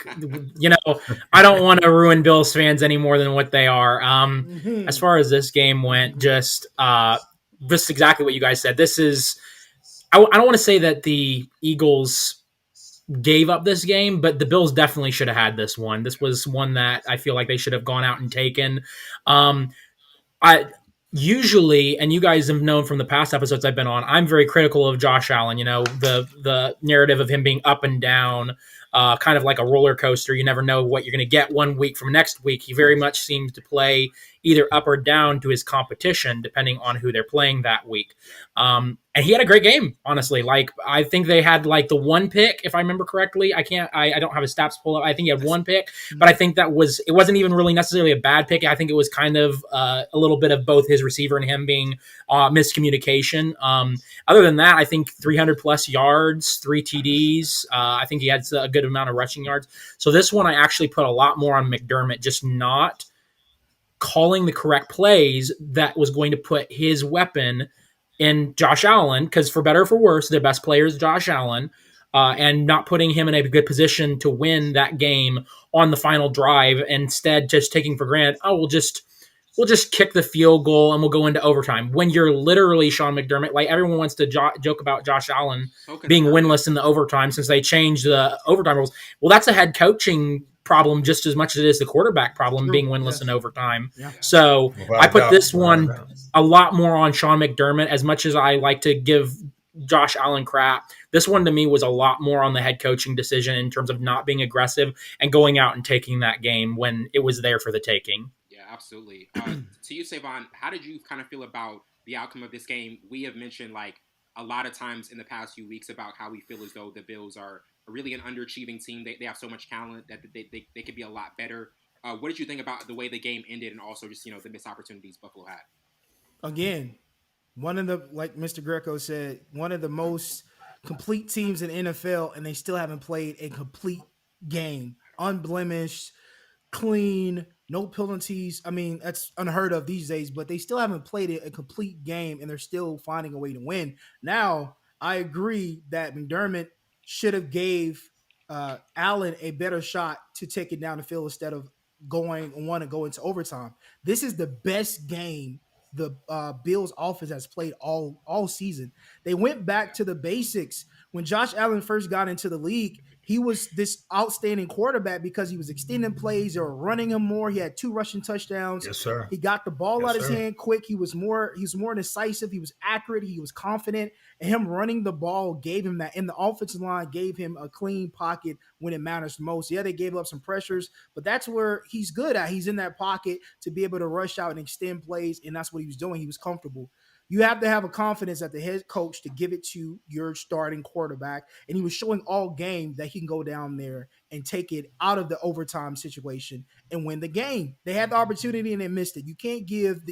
like, I don't want to ruin Bills fans any more than what they are. As far as this game went, just exactly what you guys said. This is, I don't want to say that the Eagles gave up this game, but the Bills definitely should have had this one. This was one that I feel like they should have gone out and taken. I usually, and you guys have known from the past episodes I've been on, I'm very critical of Josh Allen. The narrative of him being up and down, kind of like a roller coaster. You never know what you're going to get one week from next week. He very much seems to play either up or down to his competition, depending on who they're playing that week. And he had a great game, honestly. Like, I think they had like the one pick, if I remember correctly. I don't have his stats pulled up. I think he had one pick, but I think it wasn't even really necessarily a bad pick. I think it was kind of a little bit of both his receiver and him being miscommunication. Other than that, I think 300 plus yards, 3 TDs. I think he had a good amount of rushing yards. So this one, I actually put a lot more on McDermott, just not calling the correct plays that was going to put his weapon in Josh Allen, because for better or for worse, their best player is Josh Allen, and not putting him in a good position to win that game on the final drive. Instead, just taking for granted, we'll just kick the field goal and we'll go into overtime. When you're literally Sean McDermott, like everyone wants to joke about Josh Allen being winless in the overtime since they changed the overtime rules. Well, that's a head coaching problem just as much as it is the quarterback problem being winless in overtime. Yeah. So I put this one a lot more on Sean McDermott. As much as I like to give Josh Allen crap, this one to me was a lot more on the head coaching decision in terms of not being aggressive and going out and taking that game when it was there for the taking. Yeah, absolutely. To you, Savon, how did you kind of feel about the outcome of this game? We have mentioned like a lot of times in the past few weeks about how we feel as though the Bills are really an underachieving team. They have so much talent that they could be a lot better. What did you think about the way the game ended and also just, the missed opportunities Buffalo had? Again, one of the, like Mr. Greco said, one of the most complete teams in NFL, and they still haven't played a complete game. Unblemished, clean, no penalties. I mean, that's unheard of these days, but they still haven't played a complete game, and they're still finding a way to win. Now, I agree that McDermott should have gave Allen a better shot to take it down the field instead of go into overtime. This is the best game the Bills offense has played all season. They went back to the basics. When Josh Allen first got into the league, he was this outstanding quarterback because he was extending plays. They were running him more. He had 2 rushing touchdowns. Yes, sir. He got the ball out of his hand quick. He was more decisive. He was accurate. He was confident. And him running the ball gave him that. And the offensive line gave him a clean pocket when it matters most. Yeah, they gave up some pressures, but that's where he's good at. He's in that pocket to be able to rush out and extend plays, and that's what he was doing. He was comfortable. You have to have a confidence at the head coach to give it to your starting quarterback. And he was showing all game that he can go down there and take it out of the overtime situation and win the game. They had the opportunity and they missed it. You can't give